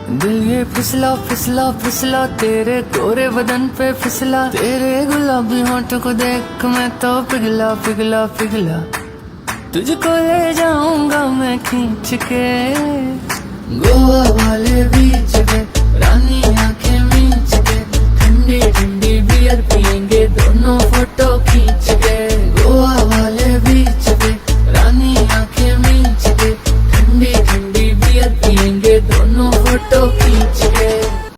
दिल ये फिसला फिसला फिसला तेरे गोरे बदन पे फिसला, तेरे गुलाबी होंठ को देख मैं तो पिघला पिघला पिघला। तुझको ले जाऊंगा मैं खींच के गोवा वाले बीच